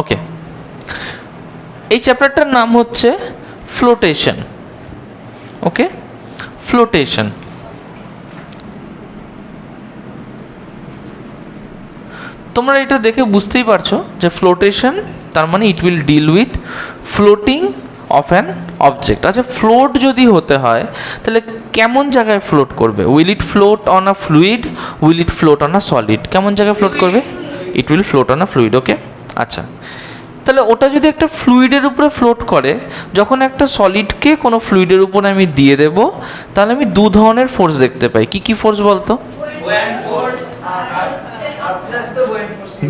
ওকে, এই চ্যাপ্টারটার নাম হচ্ছে ফ্লোটেশন। ওকে, ফ্লোটেশন। তোমরা এটা দেখে বুঝতেই পারছো যে ফ্লোটেশন তার মানে it will deal with floating of an object. আচ্ছা, ফ্লোট যদি হতে হয় তাহলে কেমন জায়গায় ফ্লোট করবে? Will it float on a fluid, will it float on a solid? কেমন জায়গায় ফ্লোট করবে? It will float on a fluid. Okay, আচ্ছা, তাহলে ওটা যদি একটা ফ্লুইডের উপরে ফ্লোট করে, যখন একটা সলিডকে কোনো ফ্লুইডের উপরে আমি দিয়ে দেব, তাহলে আমি দু ধরনের ফোর্স দেখতে পাই। কি কি ফোর্স বলতো?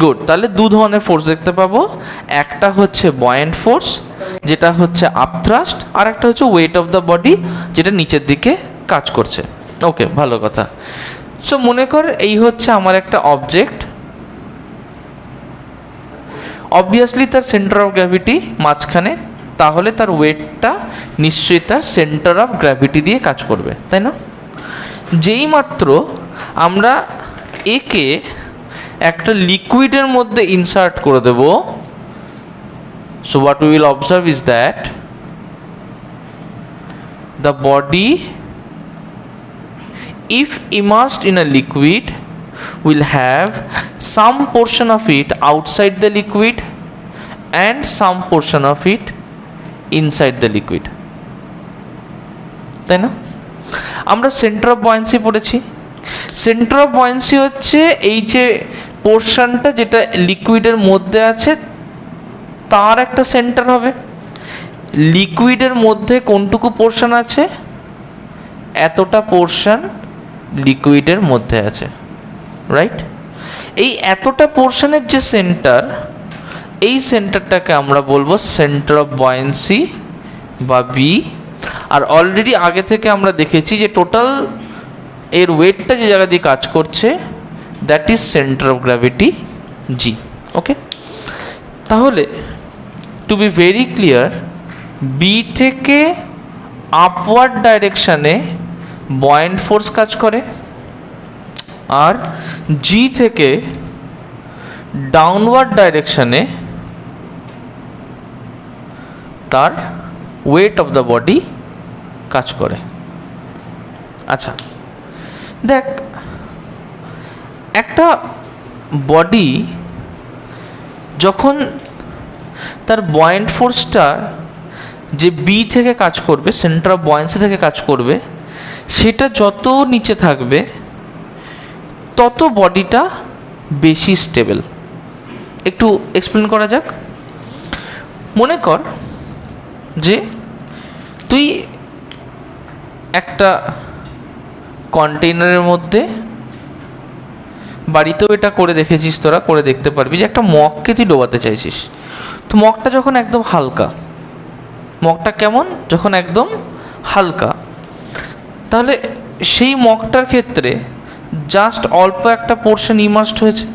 গুড, তাহলে দু ধরনের ফোর্স দেখতে পাবো। একটা হচ্ছে বয়েন্ট ফোর্স, যেটা হচ্ছে আপথ্রাস্ট, আর একটা হচ্ছে ওয়েট অফ দ্য বডি, যেটা নিচের দিকে কাজ করছে। ওকে, ভালো কথা। সো মনে কর এই হচ্ছে আমার একটা অবজেক্ট, অবভিয়াসলি তার সেন্টার অফ গ্র্যাভিটি মাঝখানে, তাহলে তার ওয়েটটা নিশ্চয়ই তার সেন্টার অফ গ্র্যাভিটি দিয়ে কাজ করবে, তাই না? যেই মাত্র আমরা একে একটা লিকুইডের মধ্যে ইনসার্ট করে দেব, so what we will observe is that the body if immersed in a liquid will have some portion of it outside the liquid and some portion of it inside the liquid, তাই না? আমরা centre of buoyancy পড়েছি। Centre of buoyancy হচ্ছে এই যে পোর্শনটা যেটা লিকুইডের মধ্যে আছে তার একটা সেন্টার হবে। লিকুইডের মধ্যে কোনটুকু পোর্শন আছে? এতটা পোর্শন লিকুইডের মধ্যে আছে, রাইট? এই এতটা পোর্শনের যে সেন্টার, এই সেন্টারটাকে আমরা বলবো সেন্টার অফ বয়েন্সি বা বি। আর অলরেডি আগে থেকে আমরা দেখেছি যে টোটাল এর ওয়েটটা যে জায়গা দিয়ে কাজ করছে, that is centre of gravity G. Okay, তাহলে to be very clear, B থেকে আপওয়ার্ড ডাইরেকশানে বয়েন্ট ফোর্স কাজ করে, আর জি থেকে ডাউনওয়ার্ড ডাইরেকশানে তার ওয়েট অফ দ্য বডি কাজ করে। আচ্ছা দেখ, একটা বডি যখন তার বয়েন্ট ফোর্সটা যে বি থেকে কাজ করবে, সেন্টার অফ বয়েন্সি থেকে কাজ করবে, সেটা যত নিচে থাকবে তত বডিটা বেশি স্টেবল। একটু এক্সপ্লেন করা যাক। মনে কর যে তুই একটা কন্টেইনারের মধ্যে, বাড়িতেও এটা করে দেখেছিস, তোরা করে দেখতে পারবি, যে একটা মগকে তুই ডোবাতে চাইছিস। তো মগটা যখন একদম হালকা, মগটা কেমন? যখন একদম হালকা, তাহলে সেই মগটার ক্ষেত্রে জাস্ট অল্প একটা পোর্শন ইমার্সড হয়েছে।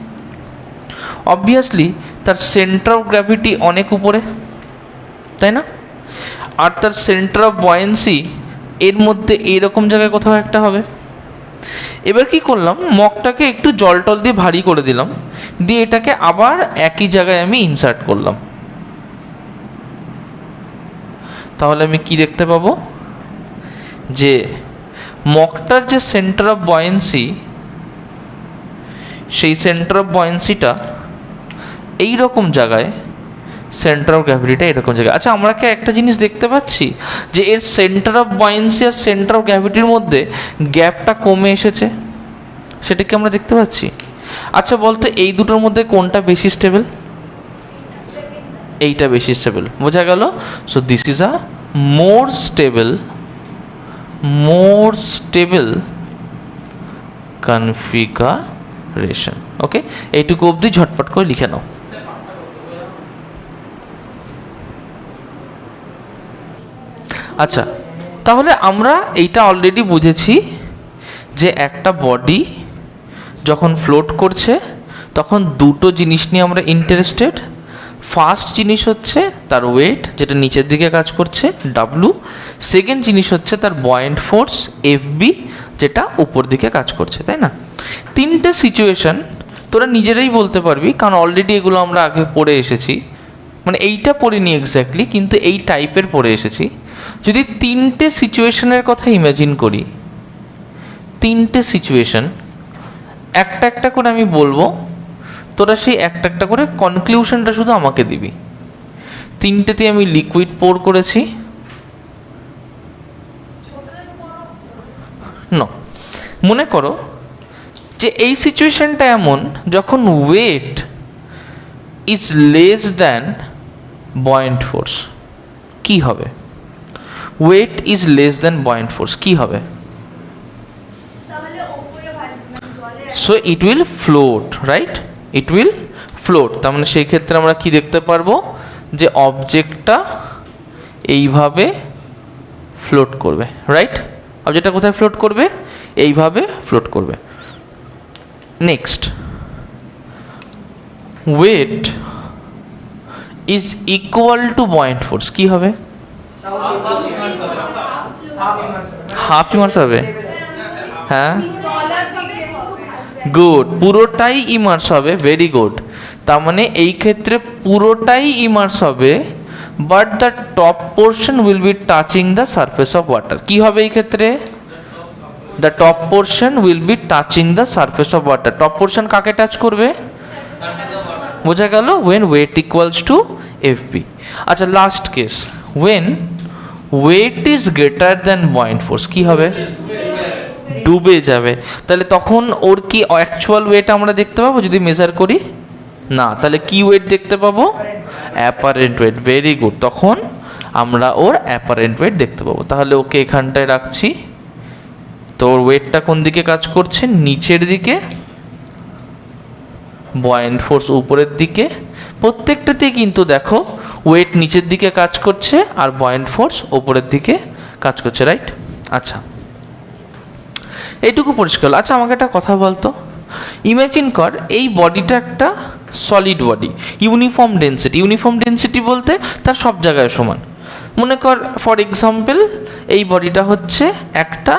অবভিয়াসলি তার সেন্টার অফ গ্র্যাভিটি অনেক উপরে, তাই না? আর তার সেন্টার অফ বয়েন্সি এর মধ্যে এইরকম জায়গায় কোথাও একটা হবে। এবার কি করলাম, মগটাকে একটু জল টল দিয়ে ভারী করে দিলাম, দিয়ে এটাকে আবার একই জায়গায় আমি ইনসার্ট করলাম। তাহলে আমি কি দেখতে পাবো? যে মগটার যে সেন্টার অফ বয়েন্সি, সেই সেন্টার অফ বয়েন্সিটা এইরকম জায়গায়, সেন্টার অফ গ্র্যাভিটিটা এরকম জায়গায়। আচ্ছা, আমরা কি একটা জিনিস দেখতে পাচ্ছি যে এর সেন্টার অফ বয়েন্সি আর সেন্টার অফ গ্র্যাভিটির মধ্যে গ্যাপটা কমে এসেছে? সেটা কি আমরা দেখতে পাচ্ছি? আচ্ছা বলতো, এই দুটোর মধ্যে কোনটা বেশি স্টেবল? এইটা বেশি স্টেবল, বোঝা গেল? So this is a more stable configuration. Okay, এইটুকু অবধি ঝটপট করে লিখে নাও। আচ্ছা, তাহলে আমরা এইটা অলরেডি বুঝেছি যে একটা বডি যখন ফ্লোট করছে তখন দুটো জিনিস নিয়ে আমরা ইন্টারেস্টেড। ফার্স্ট জিনিস হচ্ছে তার ওয়েট, যেটা নিচের দিকে কাজ করছে, ডাব্লু। সেকেন্ড জিনিস হচ্ছে তার বয়েন্ট ফোর্স, এফবি, যেটা উপর দিকে কাজ করছে, তাই না? তিনটে সিচুয়েশন তোরা নিজেরাই বলতে পারবি, কারণ অলরেডি এগুলো আমরা আগে পড়ে এসেছি। মানে এইটা পড়িনি এক্স্যাক্টলি, কিন্তু এই টাইপের পড়ে এসেছি। যদি তিনটে সিচুয়েশনের কথা ইমাজিন করি, তিনটে সিচুয়েশন একটা একটা করে আমি বলবো, তোরা সেই একটা একটা করে কনক্লুশনটা শুধু আমাকে দিবি। তিনটেতে আমি লিকুইড পোর করেছি। না, মনে করো যে এই সিচুয়েশনটা এমন যখন weight is less than buoyant force, কি হবে? Weight is less than buoyant force কি হবে? So it will float, right? It will float. তার মানে সেই ক্ষেত্রে আমরা কি দেখতে পারবো, যে অবজেক্টটা এইভাবে ফ্লোট করবে, রাইট? অবজেক্টটা কোথায় ফ্লোট করবে? এইভাবে ফ্লোট করবে। Next, weight is equal to buoyant force কি হবে? হাফ ইমার্স হবে। হ্যাঁ, গুড, পুরোটাই ইমার্স হবে, ভেরি গুড। তার মানে এই ক্ষেত্রে পুরোটাই ইমার্স হবে, but the top portion will be touching the surface of water. কি হবে এই ক্ষেত্রে? The top portion will be touching the surface of water. Top portion কাকে টাচ করবে? বোঝা গেল? When weight equals to FP. আচ্ছা, last case, when weight is greater than buoyant force কি হবে? ডুবে যাবে। তাহলে তখন ওর কি অ্যাকচুয়াল ওয়েট আমরা দেখতে পাবো যদি মেজার করি? না। তাহলে কি ওয়েট দেখতে পাবো? Apparent wait. ভেরি গুড, তখন আমরা ওর অ্যাপারেন্ট ওয়েট দেখতে পাবো। তাহলে ওকে এখানটায় রাখছি। তো ওর ওয়েটটা কোন দিকে কাজ করছে? নিচের দিকে, বয়েন্ট ফোর্স উপরের দিকে। প্রত্যেকটাতেই কিন্তু দেখো ওয়েট নিচের দিকে কাজ করছে আর বয়েন্ট ফোর্স উপরের দিকে কাজ করছে, রাইট? আচ্ছা, এইটুকু পরিষ্কার। আচ্ছা, আমাকে একটা কথা বলতো, ইমাজিন কর এই বডিটা একটা solid body, uniform density. Uniform density বলতে তার সব জায়গায় সমান। মনে কর ফর এক্সাম্পল এই বডিটা হচ্ছে একটা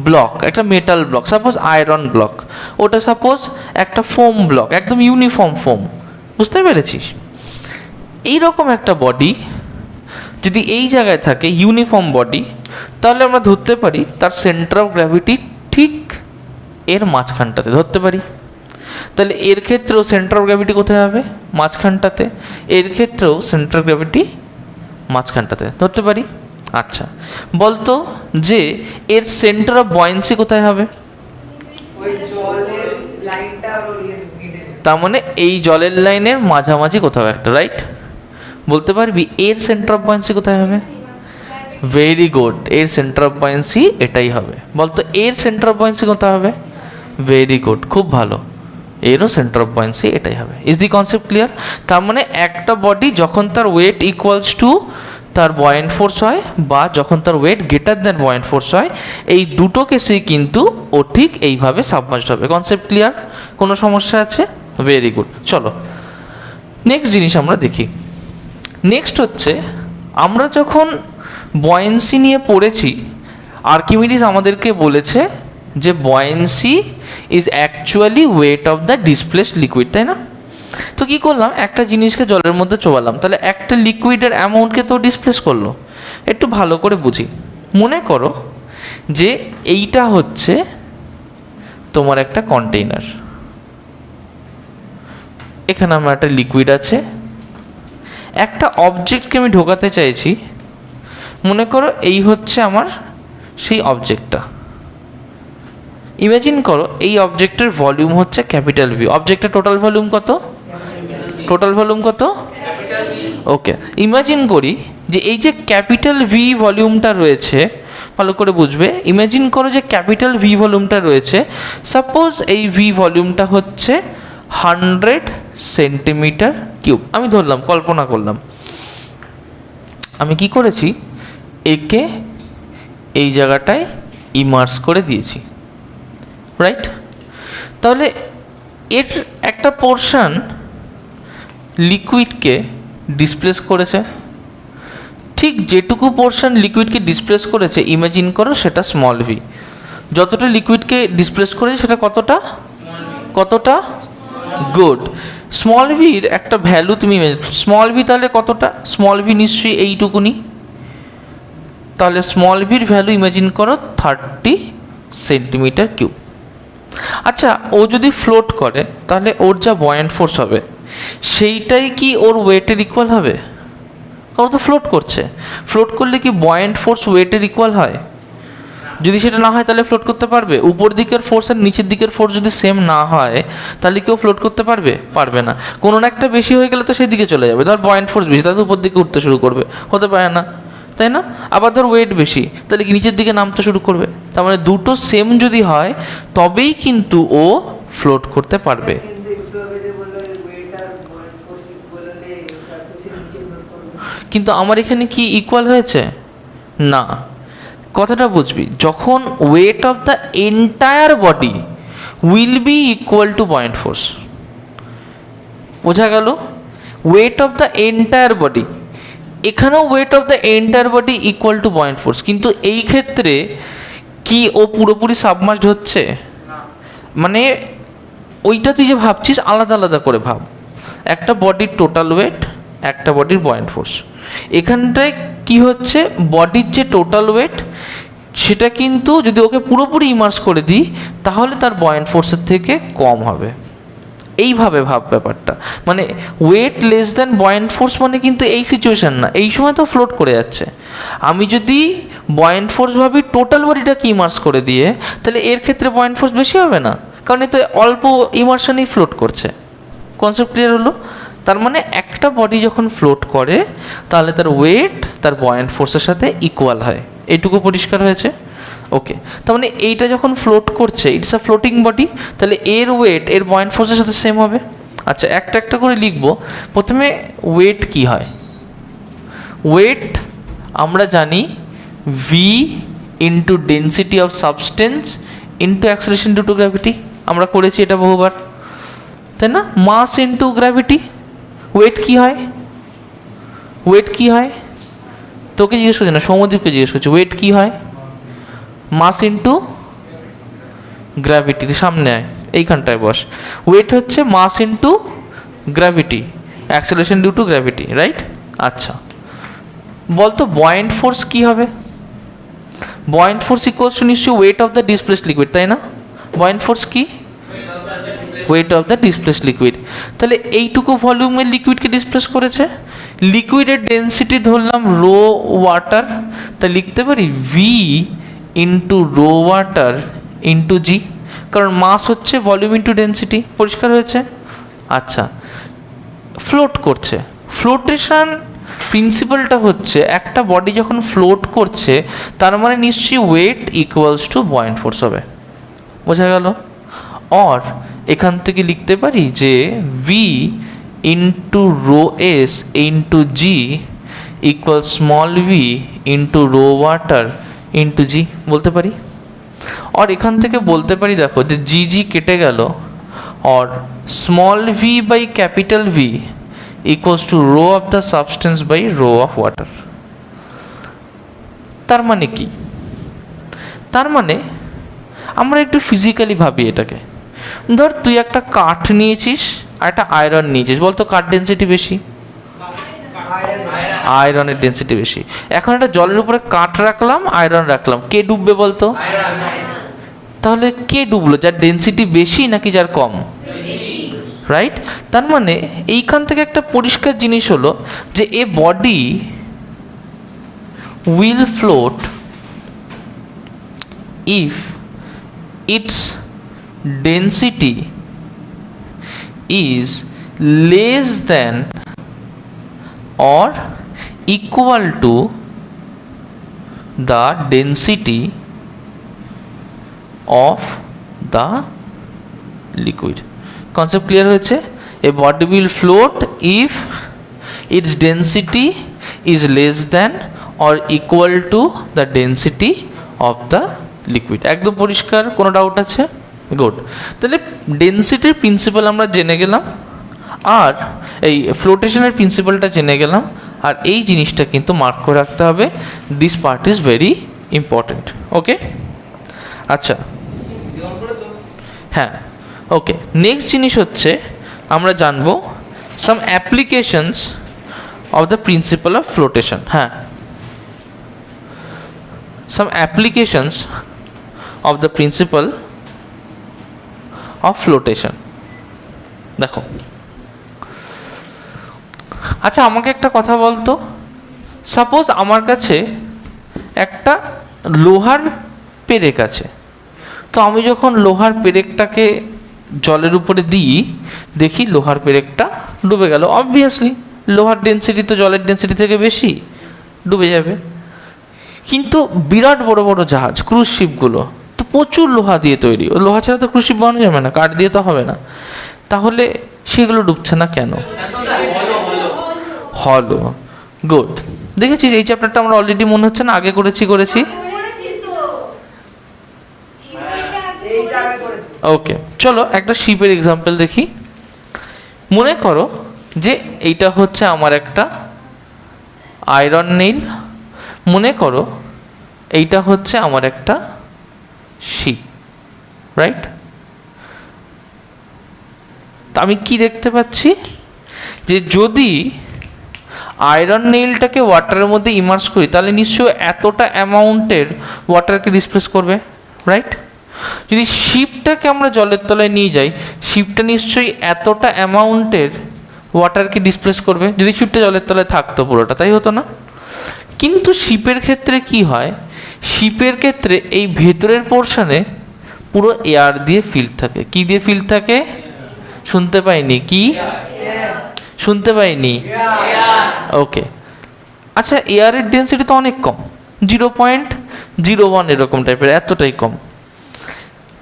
ব্লক, একটা metal block, suppose iron block, ওটা সাপোজ একটা ফোম ব্লক, একদম ইউনিফর্ম ফোম। বুঝতে পেরেছিস? এইরকম একটা বডি যদি এই জায়গায় থাকে, ইউনিফর্ম বডি, তাহলে আমরা ধরতে পারি তার সেন্টার অফ গ্র্যাভিটি ঠিক এর মাঝখানটাতে ধরতে পারি। তাহলে এর ক্ষেত্রেও সেন্টার অফ গ্র্যাভিটি কোথায় হবে? মাঝখানটাতে। এর ক্ষেত্রেও সেন্টার অফ গ্র্যাভিটি মাঝখানটাতে ধরতে পারি। আচ্ছা, বলতো যে এর সেন্টার অফ বয়েন্সি কোথায় হবে? তার মানে এই জলের লাইনের মাঝামাঝি কোথাও একটা, রাইট? বলতে পারবি এর সেন্টার অফ বয়েন্সি কোথায় হবে? ভেরি গুড, এর সেন্টার অফ বয়েন্সি এটাই হবে। বলতো এর সেন্টার অফ বয়েন্সি কোথায় হবে? ভেরি গুড, খুব ভালো, এরও সেন্টার অফ বয়েন্সি এটাই হবে। Is the concept clear? তার মানে একটা বডি যখন তার ওয়েট ইকুয়ালস টু তার বয়েন্ট ফোর্স হয়, বা যখন তার weight greater than buoyant force হয়, এই দুটো কেসেই কিন্তু ও ঠিক এইভাবে সাবমার্জড হবে। Concept clear? কোনো সমস্যা আছে? Very good. চলো নেক্সট জিনিস আমরা দেখি। নেক্সট হচ্ছে, আমরা যখন বয়েন্সি নিয়ে পড়েছি, আর্কিমিডিস আমাদেরকে বলেছে যে buoyancy is actually weight of the displaced liquid, তাই না? তো কী করলাম, একটা জিনিসকে জলের মধ্যে চোবালাম, তাহলে একটা লিকুইডের অ্যামাউন্টকে তো ডিসপ্লেস করলো। একটু ভালো করে বুঝি। মনে করো যে এইটা হচ্ছে তোমার একটা কন্টেইনার, এখানে আমার একটা লিকুইড আছে, একটা অবজেক্টকে আমি ঢোকাতে চাইছি। মনে করো এই হচ্ছে আমার সেই অবজেক্টটা। ইমাজিন করো এই অবজেক্টের ভলিউম হচ্ছে ক্যাপিটাল ভি। অবজেক্টের টোটাল ভলিউম কত? টোটাল ভলিউম কত? ওকে, ইমাজিন করি যে এই যে ক্যাপিটাল ভি ভলিউমটা রয়েছে, ভালো করে বুঝবে। ইমাজিন করো যে ক্যাপিটাল ভি ভলিউমটা রয়েছে, সাপোজ এই ভি ভলিউমটা হচ্ছে 100 সেন্টিমিটার কিউব। আমি ধরলাম, কল্পনা করলাম, আমি কি করেছি, একে এই জায়গাটায় ইমার্স করে দিয়েছি, রাইট? তাহলে এর একটা পোর্শন লিকুইডকে ডিসপ্লেস করেছে। ঠিক যেটুকু পোর্শন লিকুইডকে ডিসপ্লেস করেছে, ইমাজিন করো সেটা স্মল ভি। যতটা লিকুইডকে ডিসপ্লেস করেছে সেটা কতটা? কতটা? গুড। স্মল ভির একটা ভ্যালু তুমি, স্মল ভি তাহলে কতটা, স্মল ভি নিশ্চয়ই এইটুকুনি, তাহলে স্মল ভির ভ্যালু ইমাজিন করো 30 সেন্টিমিটার কিউব। আচ্ছা, ও যদি ফ্লোট করে তাহলে ওর যা বয়েন্ট ফোর্স হবে সেইটাই কি ওর ওয়েটের ইকুয়াল হবে? কারণ তো ফ্লোট করছে, ফ্লোট করলে কি বয়েন্ট ফোর্স ওয়েটের ইকুয়াল হয়? যদি সেটা না হয় তাহলে ফ্লোট করতে পারবে? উপর দিকের ফোর্স আর নিচের দিকের ফোর্স যদি সেম না হয় তাহলে কেউ ফ্লোট করতে পারবে? পারবে না। কোনো না একটা বেশি হয়ে গেলে তো সেই দিকে চলে যাবে, ধর বয়েন্ট ফোর্স বেশি তাহলে উপর দিকে উঠতে শুরু করবে, হতে পারে না, তাই না? আবার ধর ওয়েট বেশি তাহলে কি নিচের দিকে নামতে শুরু করবে। তার মানে দুটো সেম যদি হয় তবেই কিন্তু ও ফ্লোট করতে পারবে। কিন্তু আমার এখানে কি ইকুয়াল হয়েছে? না। কথাটা বুঝবি, যখন weight of the entire body will be equal to buoyant force, বোঝা গেল? Weight of the entire body, এখানেও weight of the entire body equal to buoyant force, কিন্তু এই ক্ষেত্রে কি ও পুরোপুরি সাবমার্জড হচ্ছে? মানে ওইটা তুই যে ভাবছিস আলাদা আলাদা করে ভাব, একটা বডির টোটাল ওয়েট, একটা বডির পয়েন্ট ফোর্স। এখানটায় কি হচ্ছে, বডির যে টোটাল ওয়েট সেটা কিন্তু যদি ওকে পুরোপুরি ইমার্স করে দিই তাহলে তার বয়েন্ট ফোর্সের থেকে কম হবে। এইভাবে ভাব ব্যাপারটা, মানে weight less than buoyant force মানে কিন্তু এই সিচুয়েশান না, এই সময় তো ফ্লোট করে যাচ্ছে। আমি যদি বয়েন্ট ফোর্স ভাবি টোটাল বডিটাকে ইমার্স করে দিয়ে, তাহলে এর ক্ষেত্রে বয়েন্ট ফোর্স বেশি হবে না, কারণ এ তো অল্প ইমার্শনেই ফ্লোট করছে। কনসেপ্ট ক্লিয়ার হলো? তার মানে একটা বডি যখন ফ্লোট করে তাহলে তার ওয়েট তার বয়েন্ট ফোর্সের সাথে ইকুয়াল হয়, এইটুকু পরিষ্কার হয়েছে? ওকে, তার মানে এইটা যখন ফ্লোট করছে, ইটস আ ফ্লোটিং বডি, তাহলে এর ওয়েট এর বয়েন্ট ফোর্সের সাথে সেম হবে। আচ্ছা, একটা একটা করে লিখবো। প্রথমে ওয়েট কি হয়? ওয়েট আমরা জানি V into density of substance into acceleration due to gravity, আমরা করেছি এটা বহুবার, তাই না? মাস ইন্টু গ্র্যাভিটি। ওয়েট কি হয়? ওয়েট কি হয়? তোকে জিজ্ঞেস করছি না, সৌমদীপকে জিজ্ঞেস করছি, ওয়েট কি হয়? Mass into gravity. সামনে আয়, এইখানটায় বস। ওয়েট হচ্ছে mass into gravity, acceleration due to gravity, right? আচ্ছা, বলতো বয়েন্ট ফোর্স কি হবে? বয়েন্ট ফোর্স ইকুয়ালস টু নিশ্চয়ই weight of the displaced liquid, তাই না? বয়েন্ট ফোর্স কি? Weight of the displaced liquid. তাহলে এইটুকু ভলিউমের লিকুইডকে ডিসপ্লেস করেছে। লিকুইডের ডেন্সিটি ধরলাম রো ওয়াটার, তা লিখতে পারি V into rho water into G, কারণ মাস হচ্ছে ভলিউম ইন্টু ডেন্সিটি। পরিষ্কার হয়েছে? আচ্ছা, ফ্লোট করছে। ফ্লোটেশন প্রিন্সিপালটা হচ্ছে একটা বডি যখন ফ্লোট করছে তার মানে নিশ্চয়ই weight equals to buoyant force হবে, বোঝা গেল? অর এখান থেকে লিখতে পারি যে V into rho S into G equal small V into rho water into G বলতে পারি। আর এখান থেকে বলতে পারি, দেখো যে জি জি কেটে গেল, और small v by capital V equals to rho of the substance by rho of water। তার মানে কি? তার মানে আমরা একটু ফিজিক্যালি ভাবি এটাকে। ধর তুই একটা কাঠ নিয়েছিস আর একটা আয়রন নিয়েছিস, বলতো কাঠ ডেন্সিটি বেশি, আয়রনের ডেন্সিটি বেশি। এখন একটা জলের উপরে কাঠ রাখলাম, আয়রন রাখলাম, কে ডুববে বলতো? তাহলে কে ডুবলো, যার ডেন্সিটি বেশি নাকি যার কম? রাইট? তার মানে এইখান থেকে একটা পরিষ্কার জিনিস হলো যে a body will float if its density is less than or equal to the density of the liquid। concept clear হয়েছে? a body will float if its density is less than or equal to the density of the liquid। একদম পরিষ্কার? কোনো doubt আছে? Good. তাহলে ডেন্সিটির principal আমরা জেনে গেলাম, আর এই ফ্লোটেশনের প্রিন্সিপালটা জেনে গেলাম, আর এই জিনিসটা কিন্তু মার্ক করে রাখতে হবে, this part is very important. Okay, আচ্ছা, হ্যাঁ, ওকে। নেক্সট জিনিস হচ্ছে আমরা জানবো some applications of the principle of flotation. হ্যাঁ, some applications of the principle of flotation. দেখো, আচ্ছা আমাকে একটা কথা বলতো, সাপোজ আমার কাছে একটা লোহার পেরেক আছে, তো আমি যখন লোহার পেরেকটাকে জলের উপরে দিই, দেখি লোহার পেরেকটা ডুবে গেল। অবভিয়াসলি লোহার ডেন্সিটি তো জলের ডেন্সিটি থেকে বেশি, ডুবে যাবে। কিন্তু বিরাট বড় বড় জাহাজ, ক্রুজ শিপগুলো তো প্রচুর লোহা দিয়ে তৈরি, ও লোহা ছাড়া তো ক্রুজ শিপ বানানো যাবে না, কাঠ দিয়ে তো হবে না, তাহলে সেগুলো ডুবছে না কেন? হলো, গুড। দেখেছিস এই চ্যাপ্টারটা আমরা অলরেডি মনে হচ্ছে না আগে করেছি। ওকে, চলো একটা শিপের এক্সাম্পল দেখি। মনে করো যে এইটা হচ্ছে আমার একটা আয়রন নেইল, মনে করো এইটা হচ্ছে আমার একটা শিপ, রাইট? তা আমি কি দেখতে পাচ্ছি যে যদি আয়রন নেইলটাকে ওয়াটারের মধ্যে ইমার্স করি, তাহলে নিশ্চয়ই এতটা অ্যামাউন্টের ওয়াটারকে ডিসপ্লেস করবে, রাইট? যদি শিপটাকে আমরা জলের তলায় নিয়ে যাই, শিপটা নিশ্চয়ই এতটা অ্যামাউন্টের ওয়াটারকে ডিসপ্লেস করবে। যদি শিপটা জলের তলায় থাকতো পুরোটা, তাই হতো না? কিন্তু শিপের ক্ষেত্রে কি হয়, শিপের ক্ষেত্রে এই ভেতরের পোর্শনে পুরো এয়ার দিয়ে ফিল থাকে। কি দিয়ে ফিল থাকে? শুনতে পাইনি, কি শুনতে পাইনি? ওকে, আচ্ছা এয়ারের ডেন্সিটি তো অনেক কম, 0.01 এরকম টাইপের, এতটাই কম।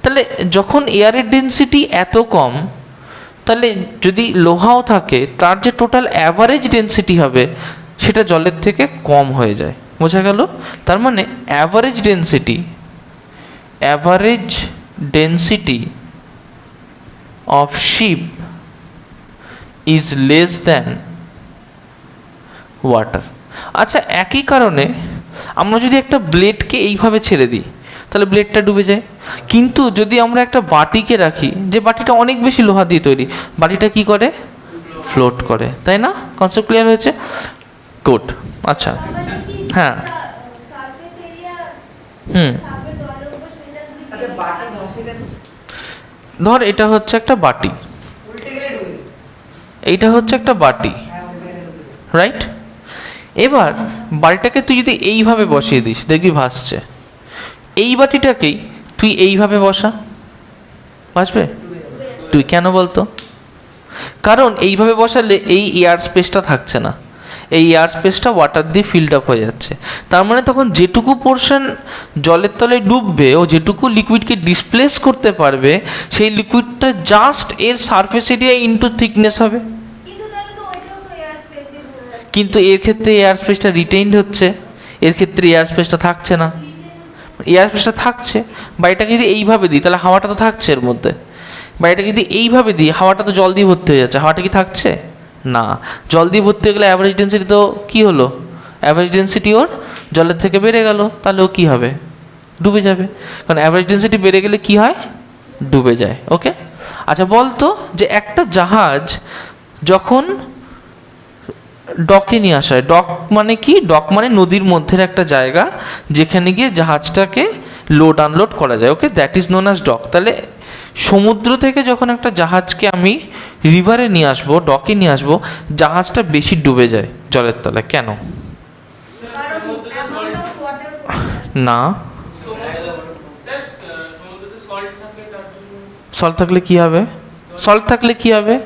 তাহলে যখন এয়ারের ডেন্সিটি এত কম, তাহলে যদি লোহাও থাকে, তার যে টোটাল অ্যাভারেজ ডেন্সিটি হবে সেটা জলের থেকে কম হয়ে যায়। বোঝা গেল? তার মানে average density of ship is less than water. আচ্ছা একই কারণে আমরা যদি একটা ব্লেডকে এইভাবে ছেড়ে দিই, তাহলে ব্লেডটা ডুবে যায়। কিন্তু যদি আমরা একটা বাটিকে রাখি, যে বাটিটা অনেক বেশি লোহা দিয়ে তৈরি, বাটিটা কি করে? ফ্লোট করে, তাই না? কনসেপ্ট ক্লিয়ার হয়েছে? গুড। আচ্ছা, হ্যাঁ, ধর এটা হচ্ছে একটা বাটি, এইটা হচ্ছে একটা বাটি, রাইট? এবার বাটিটাকে তুই যদি এইভাবে বসিয়ে দিস, দেখবি ভাসছে। এই বাটিটাকেই তুই এইভাবে বসা, ভাসবে? তুই কেন বলতো? কারণ এইভাবে বসালে এই এয়ার স্পেসটা থাকছে না, এই এয়ার স্পেসটা ওয়াটার দিয়ে ফিল্ড আপ হয়ে যাচ্ছে। তার মানে তখন যেটুকু পোর্শন জলের তলায় ডুববে, ও যেটুকু লিকুইডকে ডিসপ্লেস করতে পারবে, সেই লিকুইডটা জাস্ট এর সারফেস এরিয়া ইনটু থিকনেস হবে। কিন্তু এর ক্ষেত্রে এয়ার স্পেসটা রিটেইনড হচ্ছে, এর ক্ষেত্রে এয়ার স্পেসটা থাকছে না। এয়ার স্পেসটা থাকছে, বা এটাকে যদি এইভাবে দিই তাহলে হাওয়াটা তো থাকছে এর মধ্যে, বা এটাকে যদি এইভাবে দিই হাওয়াটা তো জল দিয়ে ভর্তি হয়ে যাচ্ছে, হাওয়াটা কি থাকছে? না, জল দিয়ে ভর্তি হয়ে গেলে অ্যাভারেজ ডেন্সিটি তো কী হলো? অ্যাভারেজ ডেন্সিটি ওর জলের থেকে বেড়ে গেল, তাহলে ও কী হবে? ডুবে যাবে। কারণ অ্যাভারেজ ডেন্সিটি বেড়ে গেলে কী হয়? ডুবে যায়। ওকে, আচ্ছা বলতো যে একটা জাহাজ যখন ডকে নিয়ে আসা হয়, ডক মানে কি? ডক মানে নদীর মধ্যের একটা জায়গা যেখানে গিয়ে জাহাজটাকে লোড আনলোড করা যায়। Okay, that is known as dock. তাহলে সমুদ্র থেকে যখন একটা জাহাজকে আমি রিভারে নিয়ে আসবো, ডকে নিয়ে আসবো, জাহাজটা বেশি ডুবে যায় জলের তলায়। কেন? না, সল্ট থাকলে কি হবে? সল্ট থাকলে কি হবে?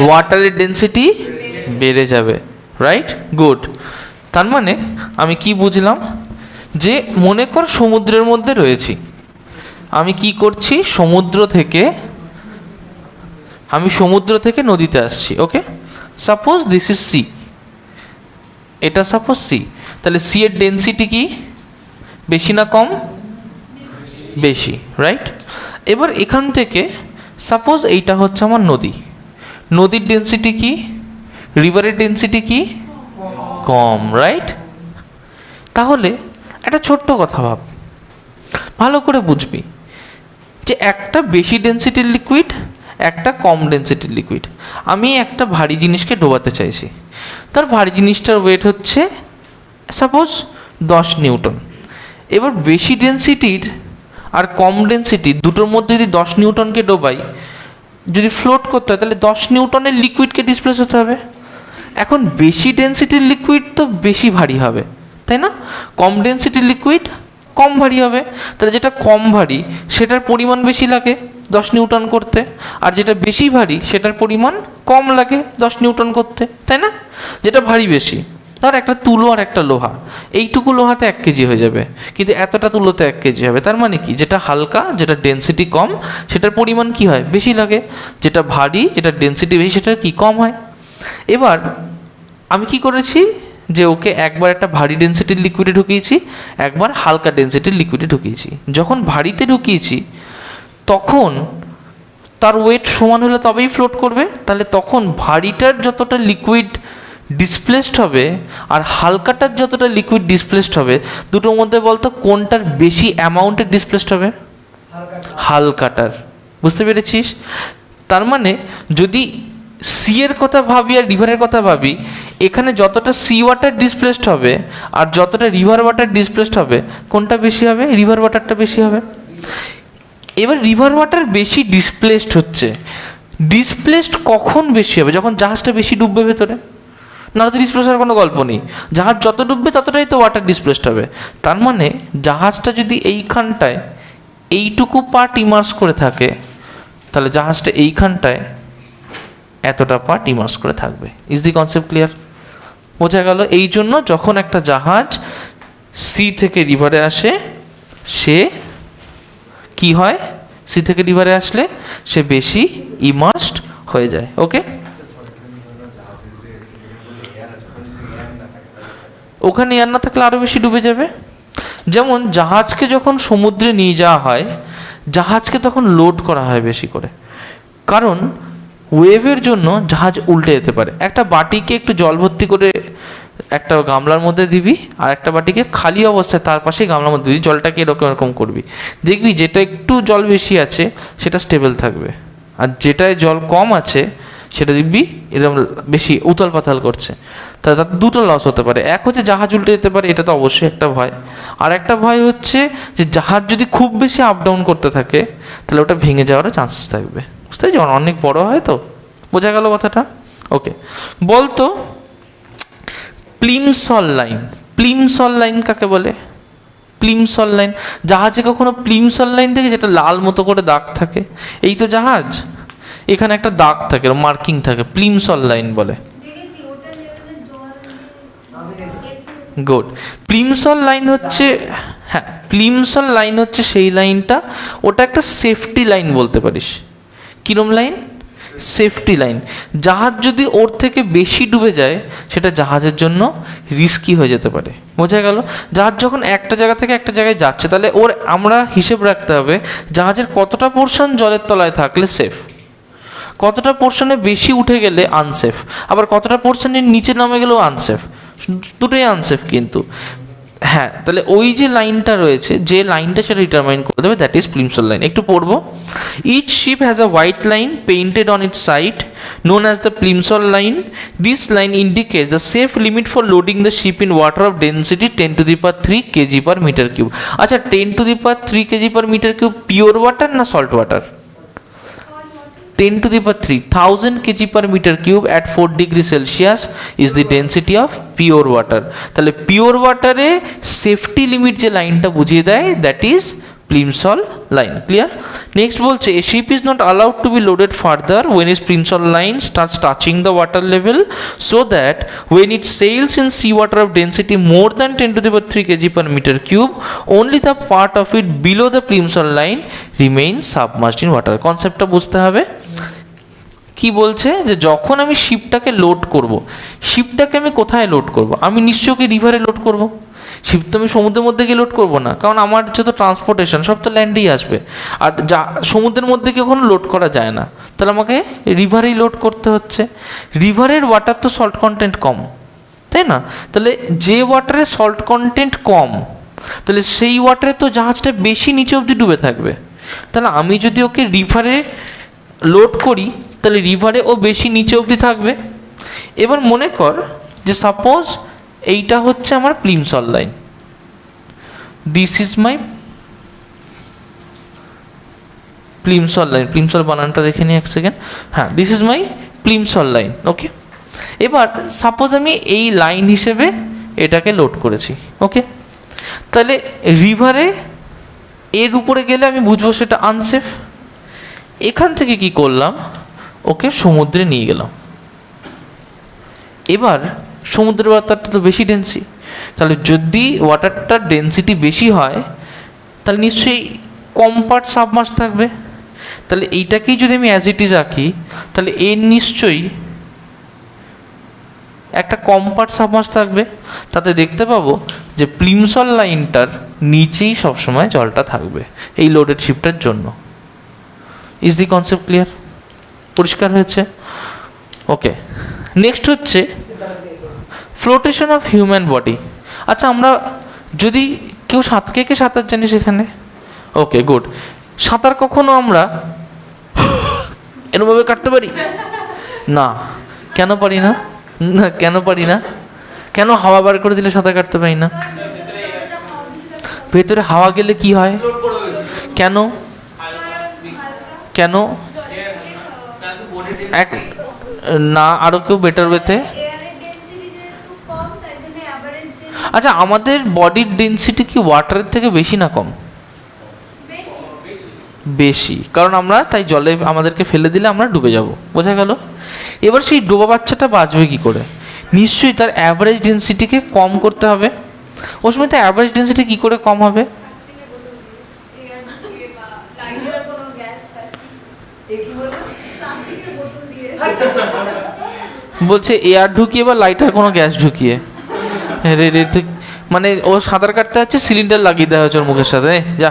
ওয়াটারের ডেন্সিটি বেড়ে যাবে, রাইট? গুড। তার মানে আমি কি বুঝলাম, যে মনে কর সমুদ্রের মধ্যে রয়েছি, আমি কি করছি? সমুদ্র থেকে নদীতে আসছি। ওকে, সাপোজ দিস ইজ সি, এটা সাপোজ সি, তাহলে সি এর ডেন্সিটি কি? বেশি না কম? বেশি, রাইট? এবার এখান থেকে সাপোজ এইটা হচ্ছে আমার নদী, নদীর ডেন্সিটি কি? রিভারের ডেন্সিটি কি? কম, রাইট? তাহলে একটা ছোট্ট কথা ভাব, ভালো করে বুঝবি, যে একটা বেশি ডেন্সিটির লিকুইড, একটা কম ডেন্সিটির লিকুইড। আমি একটা ভারী জিনিসকে ডোবাতে চাইছি, তার ভারী জিনিসটার ওয়েট হচ্ছে সাপোজ 10 নিউটন। এবার বেশি ডেন্সিটির আর কম ডেন্সিটির দুটোর মধ্যে যদি 10 নিউটনকে ডোবাই, যদি ফ্লোট করতে হয় তাহলে 10 নিউটনের লিকুইডকে ডিসপ্লেস হতে হবে। এখন বেশি ডেন্সিটির লিকুইড তো বেশি ভারী হবে, তাই না? কম ডেন্সিটির লিকুইড কম ভারী হবে, তাহলে যেটা কম ভারী সেটার পরিমাণ বেশি লাগে 10 নিউটন করতে, আর যেটা বেশি ভারী সেটার পরিমাণ কম লাগে 10 নিউটন করতে, তাই না? যেটা ভারী বেশি, ধর একটা তুলো আর একটা লোহা, এইটুকু লোহাতে 1 কেজি হয়ে যাবে, কিন্তু এতটা তুলোতে 1 কেজি হবে। তার মানে কি, যেটা হালকা, যেটা ডেন্সিটি কম, সেটার পরিমাণ কি হয়, বেশি লাগে। যেটা ভারী, যেটা ডেন্সিটি বেশি, সেটার কি কম হয়। এবার আমি কি করেছি, যে ওকে একবার একটা ভারী ডেন্সিটির লিকুইডে ঢুকিয়েছি, একবার হালকা ডেন্সিটির লিকুইডে ঢুকিয়েছি। যখন ভারীতে ঢুকিয়েছি তখন তার ওয়েট সমান হলে তবেই ফ্লোট করবে, তাহলে তখন ভারীটার যতটা লিকুইড ডিসপ্লেসড হবে আর হালকাটার যতটা লিকুইড ডিসপ্লেসড হবে, দুটোর মধ্যে বলতো কোনটার বেশি অ্যামাউন্টের ডিসপ্লেসড হবে? হালকাটার। বুঝতে পেরেছিস? তার মানে যদি সি এর কথা ভাবি আর রিভারের কথা ভাবি, এখানে যতটা সি ওয়াটার ডিসপ্লেসড হবে আর যতটা রিভার ওয়াটার ডিসপ্লেসড হবে, কোনটা বেশি হবে? রিভার ওয়াটারটা বেশি হবে। এবার রিভার ওয়াটার বেশি ডিসপ্লেসড হচ্ছে, ডিসপ্লেসড কখন বেশি হবে? যখন জাহাজটা বেশি ডুববে ভেতরে, না তো ডিসপ্লেস হওয়ার কোনো গল্প নেই। জাহাজ যত ডুববে ততটাই তো ওয়াটার ডিসপ্লেসড হবে। তার মানে জাহাজটা যদি এইখানটায় এইটুকু পার্ট ইমার্স করে থাকে, তাহলে জাহাজটা এইখানটায় এতটা পার্ট ইমার্স করে থাকবে। Is the concept clear? বোঝা গেল? এই জন্য যখন একটা জাহাজ সি থেকে রিভারে আসে, সে কি হয়, সি থেকে রিভারে আসলে সে বেশি ইমার্সড হয়ে যায়। ওকে, ওখানে এয়ার না থাকলে আরও বেশি ডুবে যাবে। যেমন জাহাজকে যখন সমুদ্রে নিয়ে যাওয়া হয়, জাহাজকে তখন লোড করা হয় বেশি করে, কারণ ওয়েভের জন্য জাহাজ উল্টে যেতে পারে। একটা বাটিকে একটু জল ভর্তি করে একটা গামলার মধ্যে দিবি, আর একটা বাটিকে খালি অবস্থায় তার পাশেই গামলার মধ্যে দিবি, জলটাকে এরকম এরকম করবি, দেখবি যেটা একটু জল বেশি আছে সেটা স্টেবল থাকবে, আর যেটায় জল কম আছে সেটা দেখবি এরকম বেশি উতাল পাতাল করছে। তাহলে তার দুটো লস হতে পারে, এক হচ্ছে জাহাজ উল্টে যেতে পারে, এটা তো অবশ্যই একটা ভয়। আর একটা ভয় হচ্ছে যে জাহাজ যদি খুব বেশি আপ ডাউন করতে থাকে তাহলে ওটা ভেঙে যাওয়ারও চান্সেস থাকবে। বুঝতে পারছি? অনেক বড় হয় তো। বোঝা গেল কথাটা? ওকে, বলতো প্লিমসল লাইন, প্লিমসল লাইন কাকে বলে? প্লিমসল লাইন, জাহাজে কখনো প্লিমসল লাইন থেকে যেটা লাল মতো করে দাগ থাকে, এই তো জাহাজ, এখানে একটা দাগ থাকে, মার্কিং থাকে, প্লিমসল লাইন বলে। গুড। প্লিমসল লাইন হচ্ছে, হ্যাঁ, প্লিমসল লাইন হচ্ছে সেই লাইনটা, ওটা একটা সেফটি লাইন বলতে পারিস। কিরম লাইন? Safety line. জাহাজ যদি ওর থেকে বেশি ডুবে যায় সেটা জাহাজের জন্য রিস্কি হয়ে যেতে পারে। বোঝা গেল? জাহাজ যখন একটা জায়গা থেকে একটা জায়গায় যাচ্ছে, তাহলে ওর আমরা হিসেব রাখতে হবে জাহাজের কতটা পোর্শন জলের তলায় থাকলে সেফ, কতটা পোর্শনে বেশি উঠে গেলে আনসেফ, আবার কতটা পোর্শনের নিচে নামে গেলেও আনসেফ, দুটোই আনসেফ কিন্তু। হ্যাঁ, তাহলে ওই যে লাইনটা রয়েছে, যে লাইনটা সেটা ডিটারমাইন করে দেবে, দ্যাট ইজ প্লিমসল লাইন। একটু পড়বো। Each ship has a white line painted on its side known as the plimsoll line. This line indicates the safe limit for loading the ship in water of density 10 to the power 3 kg per meter cube. আচ্ছা, 10 to the power 3 kg per meter cube pure water না salt water? 10 to the power 3, 1000 kg per meter cube at 4 degree Celsius is the density of pure water. তাহলে pure ওয়াটারে safety limit যে লাইনটা বুঝিয়ে দেয়, that is Plimsoll line. Clear? Next বলছে, a ship is not allowed to be loaded further when its Plimsoll line starts touching the water level, so that when it sails in sea water of density more than 10 to the power 3 kg per meter cube, only the part of it below the প্লিমসল line remains submerged in water. কনসেপ্টটা বুঝতে হবে। কি বলছে, যে যখন আমি শিপটাকে load করব, শিপটাকে আমি কোথায় লোড করব? আমি নিশ্চয়ই রিভারে লোড করব। শিপ তো আমি সমুদ্রের মধ্যে গিয়ে লোড করবো না, কারণ আমার যত ট্রান্সপোর্টেশন সব তো ল্যান্ডেই আসবে, আর যা সমুদ্রের মধ্যে গিয়ে কখনো লোড করা যায় না, তাহলে আমাকে রিভারেই লোড করতে হচ্ছে। রিভারের ওয়াটার তো সল্ট কন্টেন্ট কম, তাই না? তাহলে যে ওয়াটারে সল্ট কন্টেন্ট কম, তাহলে সেই ওয়াটারে তো জাহাজটা বেশি নিচে অবধি ডুবে থাকবে। তাহলে আমি যদি ওকে রিভারে লোড করি তাহলে রিভারে ও বেশি নিচে অবধি থাকবে। এবার মনে কর যে সাপোজ এইটা হচ্ছে আমার Plimsoll line, this is my Plimsoll line, Plimsoll বানানটা দেখে নিই এক সেকেন্ড, হ্যাঁ this is my Plimsoll line, okay. এবার সাপোজ আমি এই লাইন হিসেবে এটাকে লোড করেছি, ওকে। তাহলে রিভারে এর উপরে গেলে আমি বুঝবো সেটা আনসেফ। এখান থেকে কি করলাম, ওকে সমুদ্রে নিয়ে গেলাম। এবার সমুদ্রের ওয়াটারটা তো বেশি ডেন্সি, তাহলে যদি ওয়াটারটার ডেন্সিটি বেশি হয় তাহলে নিশ্চয়ই কম পার্ট সাবমার্জ থাকবে। তাহলে এইটাকেই যদি আমি অ্যাজ ইট ইজ আঁকি তাহলে এর নিশ্চয়ই একটা কম পার্ট সাবমার্জ থাকবে। তাতে দেখতে পাবো যে প্লিমসল লাইনটার নিচেই সবসময় জলটা থাকবে এই লোডেড শিপটার জন্য। Is the concept clear? পরিষ্কার হয়েছে? ওকে, নেক্সট হচ্ছে ফ্লোটেশন অফ হিউম্যান বডি। আচ্ছা, আমরা যদি কেউ কে সাঁতার জানিস এখানে? ওকে, গুড। সাঁতার কখনো আমরা এরমভাবে কাটতে পারি না? কেন পারি না? কেন পারি না? কেন হাওয়া বার করে দিলে সাঁতার কাটতে পারি না? ভেতরে হাওয়া গেলে কি হয়? কেন কেন এক না আরো কেউ বেটার ওয়েতে? আচ্ছা, আমাদের বডির ডেন্সিটি কি ওয়াটারের থেকে বেশি না কম? বেশি, কারণ আমরা তাই জলে আমাদেরকে ফেলে দিলে আমরা ডুবে যাব, বোঝা গেল? এবার সেই ডোবা বাচ্চাটা বাঁচবে কি করে? নিশ্চয়ই তার অ্যাভারেজ ডেন্সিটিকে কম করতে হবে। ওর সময় তো অ্যাভারেজ ডেন্সিটি কী করে কম হবে? বলছে এয়ার ঢুকিয়ে বা লাইটার কোনো গ্যাস ঢুকিয়ে। মানে ও সাঁতার কাটতে যাচ্ছে, সিলিন্ডার লাগিয়ে দেওয়া হচ্ছে ওর মুখের সাথে, যা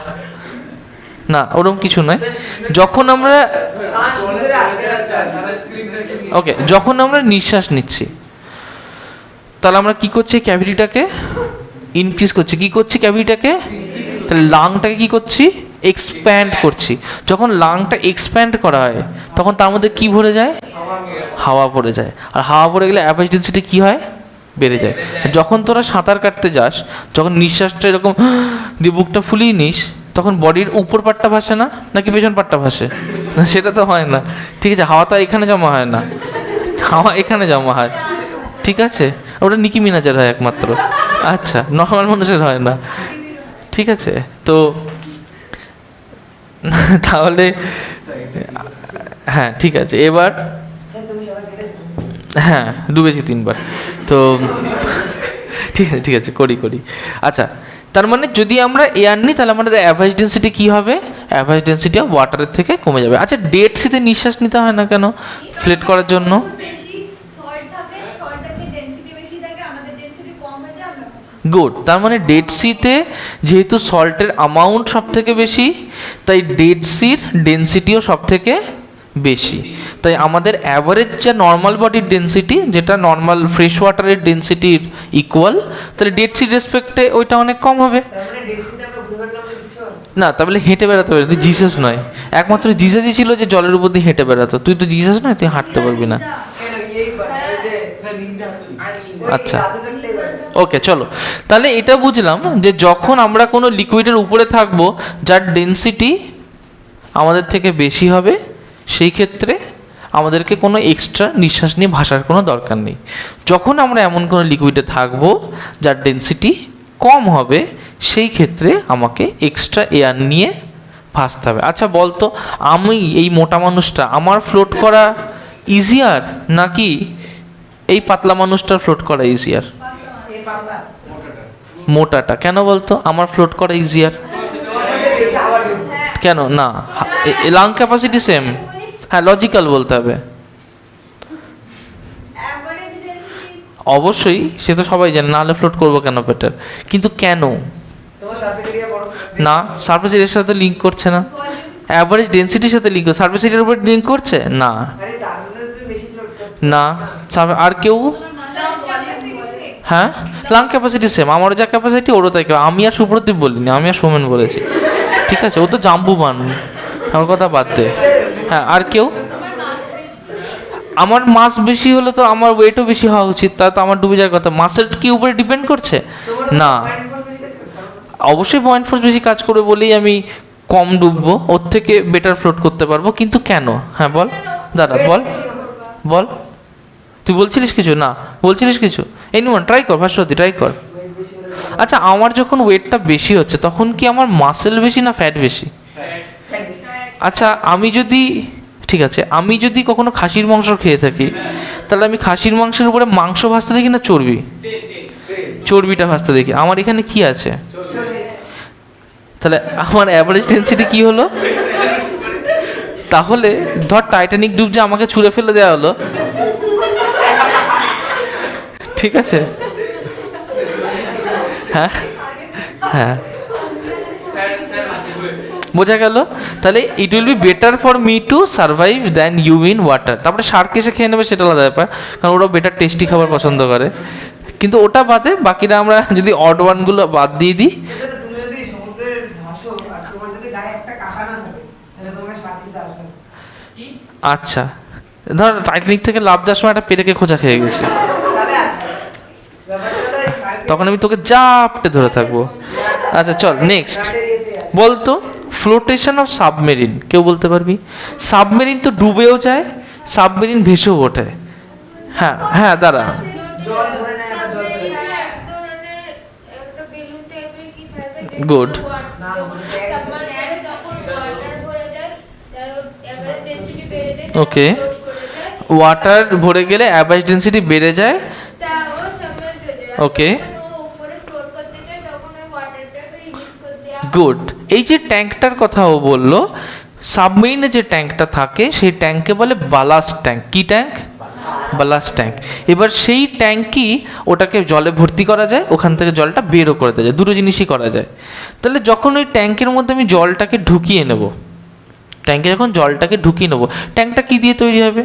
না, ওরকম কিছু নয়। যখন আমরা ওকে, যখন আমরা নিঃশ্বাস নিচ্ছি তাহলে আমরা কি করছি? ক্যাভিটিটাকে ইনক্রিজ করছি। কি করছি? ক্যাভিটিটাকে, তাহলে লাংটাকে কি করছি? এক্সপ্যান্ড করছি। যখন লাংটা এক্সপ্যান্ড করা হয় তখন তার মধ্যে কি ভরে যায়? হাওয়া পড়ে যায়। আর হাওয়া পড়ে গেলে অ্যাভারেজ ডেন্সিটি কি হয়? বেড়ে যায়। যখন তোরা সাঁতার কাটতে যাস, যখন নিঃশ্বাসটা এরকম দিয়ে বুকটা ফুলিয়ে নিস, তখন বডির উপর পাটটা ভাসে না, নাকি পেছন পাটটা ভাসে? সেটা তো হয় না, ঠিক আছে? হাওয়া তো এখানে জমা হয় না, হাওয়া এখানে জমা হয়, ঠিক আছে? ওটা নিকি মিনাজের হয় একমাত্র, আচ্ছা, নর্মাল মানুষের হয় না, ঠিক আছে? তো তাহলে হ্যাঁ, ঠিক আছে। এবার হ্যাঁ, ডুবেছি 3 বার, তো ঠিক আছে, ঠিক আছে, করি। আচ্ছা, তার মানে যদি আমরা এয়ার নিই তাহলে আমাদের অ্যাভারেজ ডেন্সিটি কী হবে? অ্যাভারেজ ডেন্সিটি অফ ওয়াটারের থেকে কমে যাবে। আচ্ছা, ডেড সিতে নিঃশ্বাস নিতে হয় না কেন? ফ্লেট করার জন্য। গুড, তার মানে ডেড সিতে যেহেতু সল্টের অ্যামাউন্ট সব থেকে বেশি, তাই ডেড সির ডেন্সিটিও সব থেকে বেশি। তাই আমাদের অ্যাভারেজ যা নর্মাল বডির ডেন্সিটি, যেটা নর্মাল ফ্রেশ ওয়াটারের ডেন্সিটির ইকুয়াল, তাহলে ডেড সির রেসপেক্টে ওইটা অনেক কম হবে না। তাহলে হেঁটে বেড়াতে পারবি, তুই জিসাস নয়। একমাত্র জিসাসই ছিল যে জলের উপর দিয়ে হেঁটে বেড়াতো, তুই তো জিসাস নয়, তুই হাঁটতে পারবি না। আচ্ছা, ওকে, চলো তাহলে এটা বুঝলাম যে যখন আমরা কোনো লিকুইডের উপরে থাকবো যার ডেন্সিটি আমাদের থেকে বেশি হবে, সেই ক্ষেত্রে আমাদেরকে কোনো এক্সট্রা নিঃশ্বাস নিয়ে ভাসার কোনো দরকার নেই। যখন আমরা এমন কোনো লিকুইডে থাকবো যার ডেন্সিটি কম হবে, সেই ক্ষেত্রে আমাকে এক্সট্রা এয়ার নিয়ে ভাসতে হবে। আচ্ছা বলতো, আমি এই মোটা মানুষটা, আমার ফ্লোট করা ইজিয়ার নাকি এই পাতলা মানুষটার ফ্লোট করা ইজিয়ার? মোটাটা। কেন বলতো আমার ফ্লোট করা ইজিয়ার? কেন না? Lung capacity same. হ্যাঁ, লজিক্যাল বলতে হবে। অবশ্যই, সে তো সবাই জানে, নাহলে ফ্লোট করবো কেন পেটার? কিন্তু কেন না? সারফেস এরিয়ার সাথে লিঙ্ক করছে না, অ্যাভারেজ ডেন্সিটির সাথে লিঙ্ক, সারফেস এরিয়ার উপর লিঙ্ক করছে না। না, আর কেউ? হ্যাঁ, লাং ক্যাপাসিটি সেম, আমারও যা ক্যাপাসিটি ওরও তাই। আমি আর সুপ্রদীপ বলিনি, আমি আর সোমেন বলেছি, ঠিক আছে? ও তো জাম্বুবান, আমার কথা বাদ দে। হ্যাঁ, আর কেউ? আমার মাস বেশি হলে তো আমার ওয়েটও বেশি হওয়া উচিত, তা তো আমার ডুবে যাওয়ার কথা। মাসের কি উপরে ডিপেন্ড করছে না, অবশ্যই পয়েন্ট ফোর্স বেশি কাজ করবে বলেই আমি কম ডুববো, ওর থেকে বেটার ফ্লোট করতে পারবো। কিন্তু কেন? হ্যাঁ বল দাদা, বল বল। তুই বলছিলিস কিছু? না বলছিলিস কিছু? এনিওয়ান ট্রাই কর, ভাস্বতী ট্রাই কর। আচ্ছা, আমার যখন ওয়েটটা বেশি হচ্ছে তখন কি আমার মাসেল বেশি না ফ্যাট বেশি? আচ্ছা, আমি যদি, ঠিক আছে, আমি যদি কখনো খাসির মাংস খেয়ে থাকি, তাহলে আমি খাসির মাংসের উপরে মাংস ভাজতে দেখি না চর্বি? চর্বিটা ভাজতে দেখি। আমার এখানে কি আছে? তাহলে আমার অ্যাভারেজ ডেন্সিটি কি হলো? তাহলে ধর টাইটানিক ডুব যে আমাকে ছুঁড়ে ফেলে দেওয়া হলো, ঠিক আছে, হ্যাঁ হ্যাঁ, বোঝা গেল? তাহলে it will be better for me to survive than you in water. তারপরে শার্ক এসে খেয়ে নেবে সেটা আলাদা ব্যাপার, কারণ ওরা বেটার টেস্টি খাবার পছন্দ করে। কিন্তু ওটা বাদে বাকিরা আমরা যদি অড ওয়ানগুলো বাদ দিয়ে দিই, আচ্ছা ধর টাইটানিক থেকে লাফ দেওয়ার সময় একটা পেরেকে খোঁজা খেয়ে গেছি, তখন আমি তোকে জাপটে ধরে থাকবো। আচ্ছা চল নেক্সট বলতো, ফ্লোটেশন অফ সাবমেরিন। কেউ বলতে পারবি? সাবমেরিন তো ডুবেও যায়, সাবমেরিন ভেসেও ওঠে। হ্যাঁ হ্যাঁ দাঁড়া, গুড। ওকে, ওয়াটার ভরে গেলে অ্যাভারেজ ডেন্সিটি বেড়ে যায়। Okay good. এই যে ট্যাঙ্কটার কথা ও বললো, সাবমেরিনে যে ট্যাঙ্কটা থাকে সেই ট্যাঙ্ককে বলে বালাস্ট ট্যাঙ্ক। কি ট্যাঙ্ক? বালাস্ট ট্যাঙ্ক। এবার সেই ট্যাঙ্কই ওটাকে জলে ভর্তি করা যায়, ওখান থেকে জলটা বেরও করে দেওয়া যায়, দুটো জিনিসই করা যায়। তাহলে যখন ওই ট্যাঙ্কের মধ্যে আমি জলটাকে ঢুকিয়ে নেব, ট্যাঙ্কে যখন জলটাকে ঢুকিয়ে নেবো, ট্যাঙ্কটা কী দিয়ে তৈরি হবে?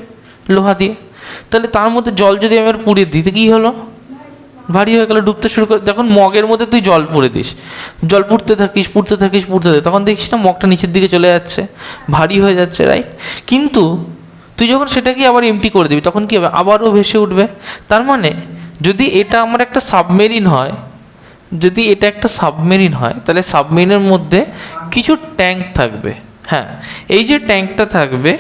লোহা দিয়ে। তাহলে তার মধ্যে জল যদি আমি পুড়িয়ে দিই, তো কী হলো? ভারী হয়ে গেল, ডুবতে শুরু করে। যখন মগের মধ্যে তুই জল পুড়ে দিস, জল পুড়তে থাকিস পুড়তে থাকিস পুড়তে থাকিস, তখন দেখিস না মগটা নিচের দিকে চলে যাচ্ছে, ভারী হয়ে যাচ্ছে, রাইট? কিন্তু তুই যখন সেটাকে আবার এমটি করে দিবি, তখন কী হবে? আবারও ভেসে উঠবে। তার মানে যদি এটা আমার একটা সাবমেরিন হয়, যদি এটা একটা সাবমেরিন হয়, তাহলে সাবমেরিনের মধ্যে কিছু ট্যাঙ্ক থাকবে। হ্যাঁ, এই যে ট্যাঙ্কটা থাকবে,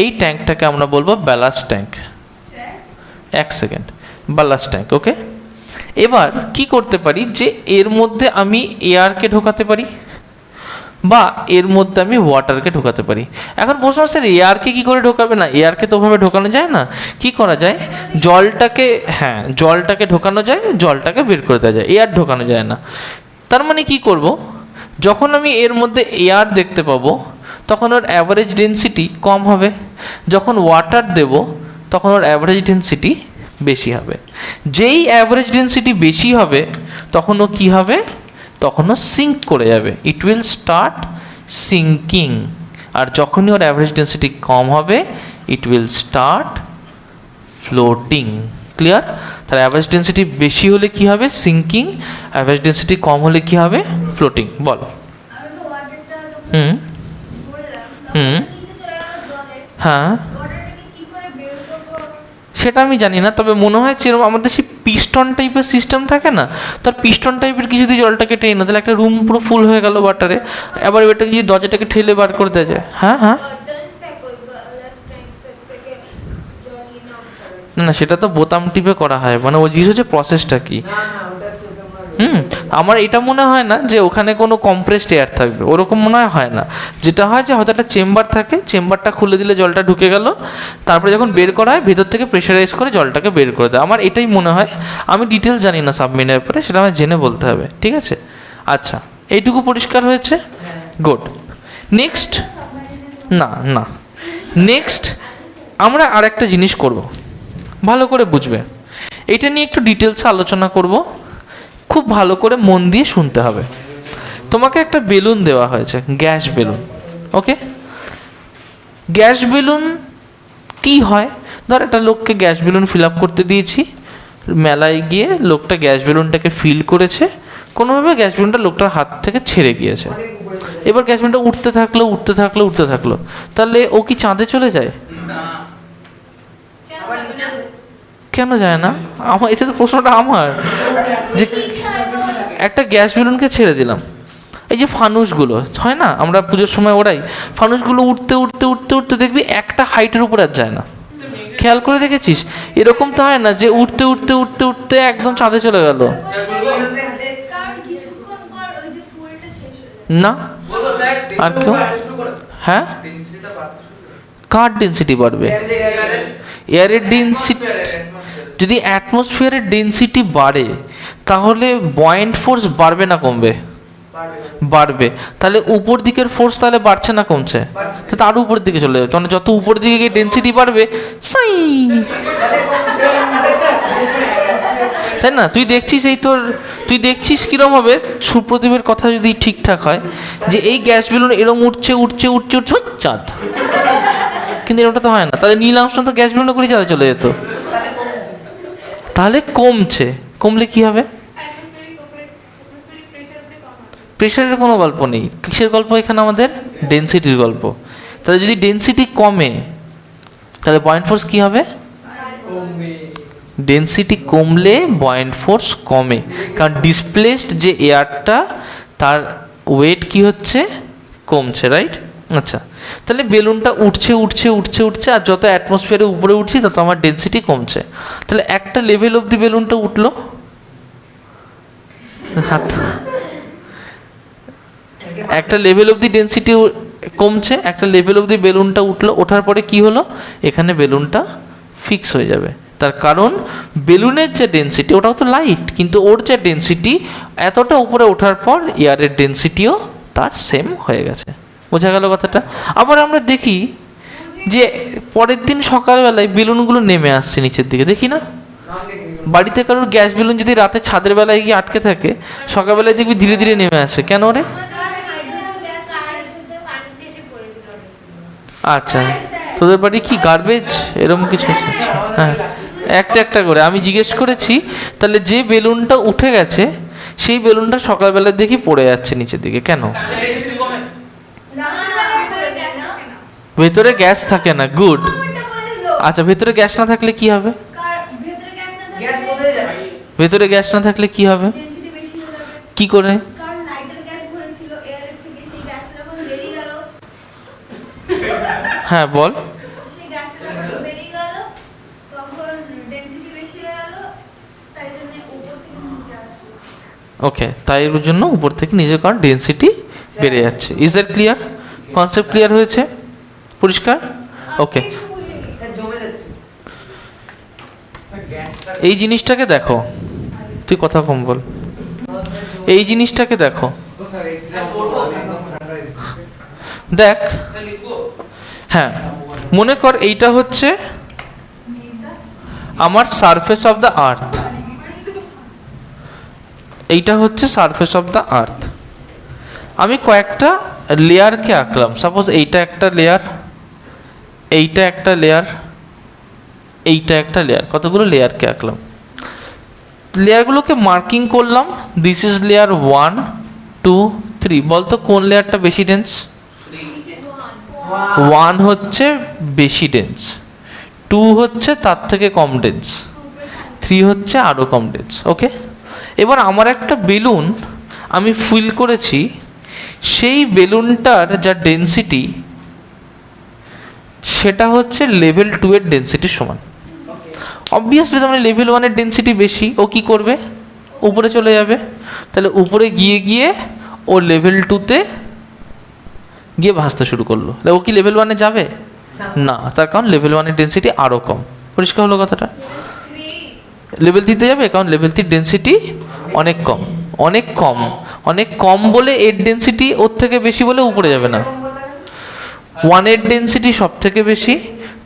এই ট্যাঙ্কটাকে আমরা বলবো ব্যালাস্ট ট্যাঙ্ক। এক সেকেন্ড, ব্যালাস্ট ট্যাঙ্ক। ওকে, এবার কি করতে পারি যে এর মধ্যে আমি এয়ারকে ঢোকাতে পারি বা এর মধ্যে আমি ওয়াটারকে ঢোকাতে পারি। এখন প্রশ্ন হচ্ছে এয়ারকে কী করে ঢোকাবে? না, এয়ারকে তো ওভাবে ঢোকানো যায় না। কি করা যায়? জলটাকে, হ্যাঁ জলটাকে ঢোকানো যায়, জলটাকে বের করে দেওয়া যায়, এয়ার ঢোকানো যায় না। তার মানে কি করব, যখন আমি এর মধ্যে এয়ার দেখতে পাবো তখন ওর অ্যাভারেজ ডেন্সিটি কম হবে, যখন ওয়াটার দেব তখন ওর অ্যাভারেজ ডেন্সিটি বেশি হবে। যেই অ্যাভারেজ ডেন্সিটি বেশি হবে তখন ও কী হবে? তখন ও সিঙ্ক করে যাবে, ইট উইল স্টার্ট সিঙ্কিং। আর যখনই ওর অ্যাভারেজ ডেন্সিটি কম হবে, it will start floating. Clear? তাহলে অ্যাভারেজ ডেন্সিটি বেশি হলে কি হবে? সিঙ্কিং। অ্যাভারেজ ডেন্সিটি কম হলে কি হবে? ফ্লোটিং। বল। হুম হুম হ্যাঁ, সেটা আমি জানি না, তবে মনে হয় যেরকম আমাদের সেই পিস্টন টাইপের সিস্টেম থাকে না, তার পিস্টন টাইপের কিছু যদি জলটাকে টেনে না, তাহলে একটা রুম পুরো ফুল হয়ে গেল ওয়াটারে, আবার এটাকে যদি দরজাটাকে ঠেলে বার করে দেওয়া যায়। হ্যাঁ হ্যাঁ, না না, সেটা তো বোতাম টিপে করা হয়, মানে ওই জিনিস হচ্ছে প্রসেসটা কি। আমার এটা মনে হয় না যে ওখানে কোনো কম্প্রেসড এয়ার থাকবে, ওরকম মনে হয় না। যেটা হয় যে হয়তো একটা চেম্বার থাকে, চেম্বারটা খুলে দিলে জলটা ঢুকে গেল, তারপরে যখন বের করা হয় ভেতর থেকে প্রেশারাইজ করে জলটাকে বের করে দেয়। আমার এটাই মনে হয়, আমি ডিটেলস জানি না সাবমেরিনের ব্যাপারে, সেটা আমার জেনে বলতে হবে। ঠিক আছে, আচ্ছা এইটুকু পরিষ্কার হয়েছে? গুড। নেক্সট, না না, নেক্সট আমরা আর একটা জিনিস করব, ভালো করে বুঝবে, এটা নিয়ে একটু ডিটেলসে আলোচনা করব, খুব ভালো করে মন দিয়ে শুনতে হবে। তোমাকে একটা বেলুন দেওয়া হয়েছে, গ্যাস বেলুন। ওকে, গ্যাস বেলুন কি হয়? ধর একটা লোককে গ্যাস বেলুন ফিল আপ করতে দিয়েছি, মেলায় গিয়ে লোকটা গ্যাস বেলুনটাকে ফিল করেছে, কোনোভাবে গ্যাস বেলুনটা লোকটার হাত থেকে ছেড়ে গিয়েছে। এবার গ্যাস বেলুনটা উঠতে থাকলো উঠতে থাকলো উঠতে থাকলো, তাহলে ও কি চাঁদে চলে যায়? কেন যায় না? আমার এটা তো প্রশ্নটা আমার, যে একটা গ্যাস বেলুনকে ছেড়ে দিলাম, এই যে ফানুসগুলো হয় না, আমরা পুজোর সময় ওড়াই, ফানুসগুলো উঠতে উঠতে উঠতে উঠতে দেখবি একটা হাইটের উপর আর যায় না। খেয়াল করে দেখেছিস? এরকম তো হয় না যে উঠতে উঠতে উঠতে উঠতে একদম চাঁদে চলে গেল, না। আর কেউ? হ্যাঁ, কার ডেন্সিটি বাড়বে? এয়ারের ডেন্সিটি, যদি অ্যাটমসফিয়ারের ডেন্সিটি বাড়ে তাহলে বয়েন্ট ফোর্স বাড়বে না কমবে? বাড়বে। তাহলে উপর দিকের ফোর্স তাহলে বাড়ছে না কমছে? তো তার উপর দিকে চলে যাবে, তখন যত উপর দিকে গিয়ে ডেন্সিটি বাড়বে, সাই, তাই না? তুই দেখছিস এই তোর, তুই দেখছিস কিরম হবে, সুপ্রদীপের কথা যদি ঠিকঠাক হয়, যে এই গ্যাস বেলুন এরম উঠছে উঠছে উঠছে উঠছে চাঁদ, কিন্তু এরকমটা তো হয় না। তাহলে নীল আর্মস্ট্রং তো গ্যাস বেলুনে করে চাঁদে চলে যেত, তাহলে কমছে। কমলে কি হবে? প্রেশারের কোনো গল্প নেই। কিসের গল্প এখানে? আমাদের ডেন্সিটির গল্প। তাহলে যদি ডেন্সিটি কমে তাহলে বয়েন্ট ফোর্স কি হবে? ডেন্সিটি কমলে বয়েন্ট ফোর্স কমে, কারণ ডিসপ্লেসড যে এয়ারটা তার ওয়েট কি হচ্ছে? কমছে, রাইট? আচ্ছা, তাহলে বেলুনটা উঠছে উঠছে উঠছে উঠছে, আর যত অ্যাটমসফিয়ারের উপরে উঠছি তত আমার ডেন্সিটি কমছে। তাহলে একটা লেভেল অবধি বেলুনটা উঠলো, একটা লেভেল অবধি ডেন্সিটি কমছে, একটা লেভেল অবধি বেলুনটা উঠলো, ওঠার পরে কি হলো? এখানে বেলুনটা ফিক্স হয়ে যাবে। তার কারণ বেলুনের যে ডেন্সিটি, ওটাও তো লাইট, কিন্তু ওর যে ডেন্সিটি এতটা উপরে ওঠার পর এয়ারের ডেন্সিটিও তার সেম হয়ে গেছে। বোঝা গেল কথাটা? আবার আমরা দেখি যে পরের দিন সকালবেলায় বেলুনগুলো নেমে আসছে নিচের দিকে, দেখি না? বাড়িতে কারোর গ্যাস বেলুন যদি রাতে ছাদের বেলায় গিয়ে আটকে থাকে, সকালবেলায় দেখবি ধীরে ধীরে নেমে আসে, কেন রে? আচ্ছা, তোদের বাড়ি কি গার্বেজ এরকম কিছু আছে? হ্যাঁ, একটা একটা করে আমি জিজ্ঞেস করেছি। তাহলে যে বেলুনটা উঠে গেছে সেই বেলুনটা সকালবেলা দেখি পড়ে যাচ্ছে নিচের দিকে, কেন? ভেতরে গ্যাস থাকে না, গুড। আচ্ছা, ভেতরে গ্যাস না থাকলে কি হবে? ভেতরে গ্যাস না থাকলে কি হবে? কি করে? হ্যাঁ বল। ওকে, তাই এর জন্য উপর থেকে নিচে, কারণ ডেন্সিটি বেড়ে যাচ্ছে। Is that clear? Concept clear হয়েছে? পরিষ্কার? ওকে, এই জিনিসটাকে দেখো, তুই কথা কম বল। এই জিনিসটাকে দেখো, দেখ। হ্যাঁ, মনে কর এইটা হচ্ছে আমার সারফেস অফ দ্য আর্থ, এইটা হচ্ছে সারফেস অফ দ্য আর্থ। আমি কয়েকটা লেয়ারকে আঁকলাম। সাপোজ এইটা একটা লেয়ার, এইটা একটা লেয়ার, এইটা একটা লেয়ার, কতগুলো লেয়ারকে আঁকলাম। লেয়ারগুলোকে মার্কিং করলাম, দিস ইজ লেয়ার 1 2 3। বলতো কোন লেয়ারটা বেশি ডেন্স? 1 হচ্ছে বেশি ডেন্স, 2 হচ্ছে তার থেকে কম ডেন্স, 3 হচ্ছে আরও কম ডেন্স। ওকে, এবার আমার একটা বেলুন আমি ফিল করেছি, সেই বেলুনটার যা ডেন্সিটি সেটা হচ্ছে লেভেল 2 এর ডেন্সিটির সমান। অবভিয়াসলি তোমার লেভেল 1 এর ডেন্সিটি বেশি, ও কি করবে? উপরে চলে যাবে। তাহলে উপরে গিয়ে গিয়ে ও লেভেল 2-তে গিয়ে ভাসতে শুরু করলো। ও কি লেভেল 1-এ যাবে না? তার কারণ লেভেল 1 এর ডেন্সিটি আরও কম। পরিষ্কার হলো কথাটা? লেভেল 3-তে যাবে, কারণ লেভেল 3 ডেন্সিটি অনেক কম, অনেক কম, অনেক কম বলে এর ডেন্সিটি ওর থেকে বেশি বলে উপরে যাবে না। 1 এর ডেন্সিটি সব থেকে বেশি,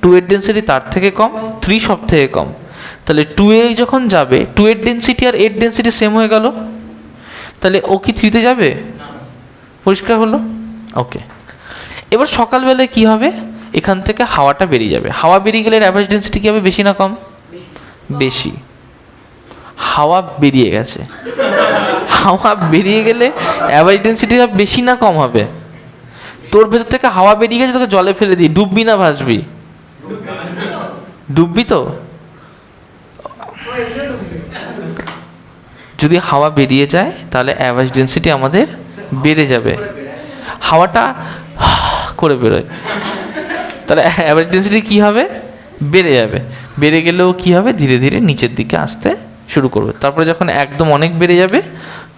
2 এর ডেন্সিটি তার থেকে কম, 3 সব থেকে কম। তাহলে 2 এ যখন যাবে, 2 এর ডেন্সিটি আর এর ডেন্সিটি সেম হয়ে গেল, তাহলে ও কি 3-তে যাবে? পরিষ্কার হলো? ওকে, এবার সকালবেলায় কি হবে? এখান থেকে হাওয়াটা বেরিয়ে যাবে। হাওয়া বেরিয়ে গেলে অ্যাভারেজ ডেন্সিটি কি হবে? বেশি না কম? বেশি। হাওয়া বেরিয়ে গেছে, হাওয়া বেরিয়ে গেলে অ্যাভারেজ ডেন্সিটি বেশি না কম হবে? তোর ভেতর থেকে হাওয়া বেরিয়ে গেছে, তোকে জলে ফেলে দিই, ডুববি না ভাসবি? ডুববি তো। যদি হাওয়া বেরিয়ে যায় তাহলে অ্যাভারেজ ডেন্সিটি আমাদের বেড়ে যাবে, হাওয়াটা করে বেরোয়, তাহলে অ্যাভারেজ ডেন্সিটি কী হবে, বেড়ে যাবে। বেড়ে গেলেও কী হবে, ধীরে ধীরে নিচের দিকে আসতে শুরু করবে। তারপরে যখন একদম অনেক বেড়ে যাবে,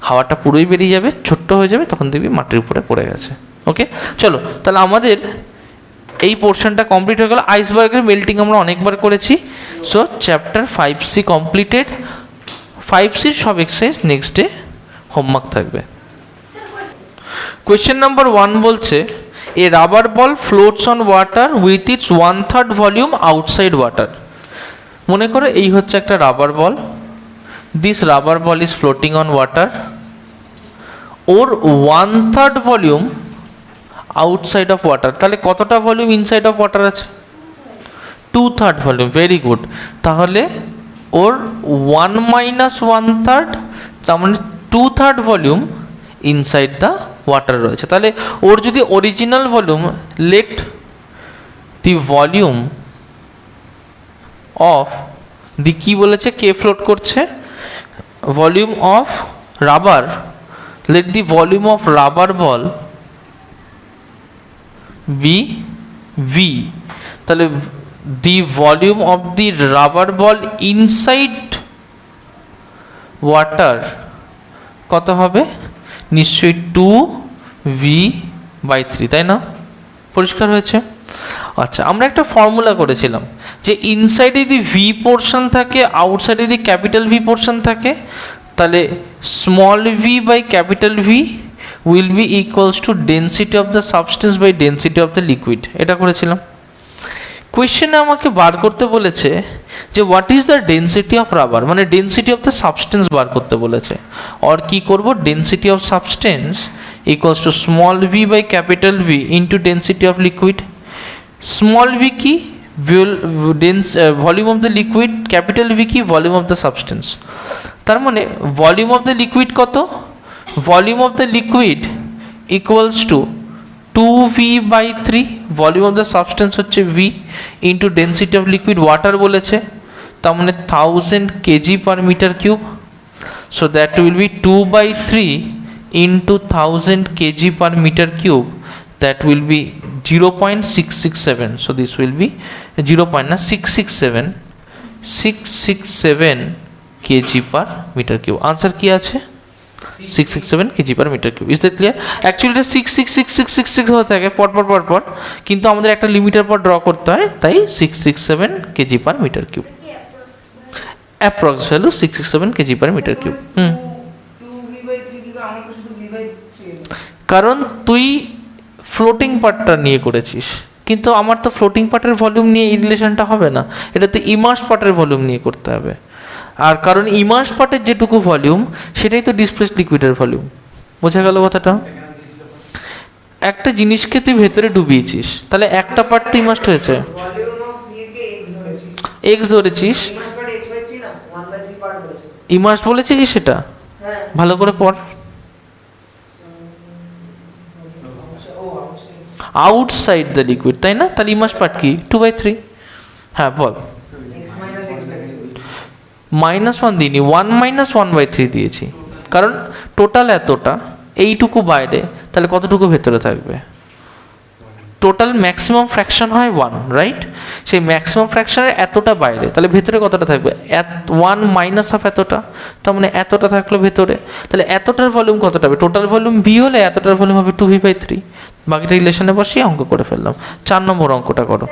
হাওয়াটা পুরোই বেরিয়ে যাবে, ছোট্ট হয়ে যাবে, তখন দেখবি মাটির উপরে পড়ে গেছে। ওকে, চলো তাহলে আমাদের এই পোর্শনটা কমপ্লিট হয়ে গেল। আইসবার্গের মেল্টিং আমরা অনেকবার করেছি। So chapter 5C completed. 5Cর সব এক্সারসাইজ নেক্সট ডে হোমওয়ার্ক থাকবে। কোয়েশ্চেন নাম্বার 1 বলছে, a rubber ball floats on water with its 1/3 volume outside water. মনে করো এই হচ্ছে একটা rubber ball, this rubber ball is floating on water, ওর 1/3 ভলিউম আউটসাইড অফ ওয়াটার। তাহলে কতটা ভলিউম ইনসাইড অফ ওয়াটার আছে, 2/3 ভলিউম। Very good. তাহলে ওর 1 - 1/3, তার মানে 2/3 ভলিউম ইনসাইড দ্য ওয়াটার রয়েছে। তাহলে ওর যদি original volume, let the volume of the, কি বলেছে, কে ফ্লোট করছে, volume of rubber, let the volume of rubber ball be V. তাহলে the volume of the rubber ball inside water কত হবে, নিশ্চয়ই 2V/3, তাই না? পরিষ্কার হয়েছে? আচ্ছা, আমরা একটা ফর্মুলা করেছিলাম যে ইনসাইডে যদি ভি পোর্শন থাকে, আউটসাইডে যদি ক্যাপিটাল ভি পোর্শন থাকে, তাহলে small V by capital V will be equals to density of the substance by density of the liquid. এটা করেছিলাম। কোয়েশ্চেনে আমাকে বার করতে বলেছে যে what is the density of rubber, মানে ডেন্সিটি অফ দ্য সাবস্টেন্স বার করতে বলেছে। আর কি করব, density of substance equals to small V by capital V into density of liquid. Small V কি, volume of the liquid, capital V কি, volume of the substance. তার মানে ভলিউম অফ দ্য লিকুইড কত, volume of the liquid equals to 2V/3, volume of the substance হচ্ছে V, into density of liquid water বলেছে, তার মানে 1000 kg/m³। So that will be 2/3 into 1000 kg/m³, that will be 0.667. So this will be 667 kg/m³। Answer কি আছে, 667 kg/m³। Is that clear? Actually এটা 6666666 হতে থাকে পরপর, কিন্তু আমাদের একটা লিমিটের পর ড্র করতে হয়, তাই 667 kg/m³। Approx value 667 kg/m³। কারণ তুই ফ্লোটিং পার্টটা নিয়ে করেছিস, কিন্তু আমার তো ফ্লোটিং পার্টের ভলিউম নিয়ে এই রিলেশনটা হবে না, এটা তো ইমার্স পার্টের ভলিউম নিয়ে করতে হবে। আর কারণ ইমার্স পার্টের যেটুকু ভলিউম সেটাই তো ডিসপ্লেসড লিকুইডের ভলিউম। বোঝা গেল কথাটা? একটা জিনিসকে তুই ভেতরে ডুবিয়েছিস, তাহলে একটা পার্ট তো ইমার্সড হয়েছে, এক্স ধরেছিস, ইমার্সড বলেছে কি সেটা ভালো করে পড়। আউটসাইড দ্য লিকুইড, তাই না? তাহলে ইমার্স পার্ট কি, 2/3। হ্যাঁ বল। -1 দিইনি, 1 - 1/3 দিয়েছি, কারণ টোটাল এতটা, এইটুকু বাইরে, তাহলে কতটুকু ভেতরে থাকবে, টোটাল ম্যাক্সিমাম ফ্র্যাকশন হয় 1, রাইট? সেই ম্যাক্সিমাম ফ্র্যাকশনের এতটা বাইরে, তাহলে ভেতরে কতটা থাকবে, 1 মাইনাস অফ এতটা, তার মানে এতটা থাকলো ভেতরে। তাহলে এতটার ভলিউম কতটা হবে, টোটাল ভলিউম ভি হলে এতটার ভলিউম হবে 2V/3। বাকিটা রিলেশনে বসিয়ে অঙ্ক করে ফেললাম। 4 নম্বর অঙ্কটা করো।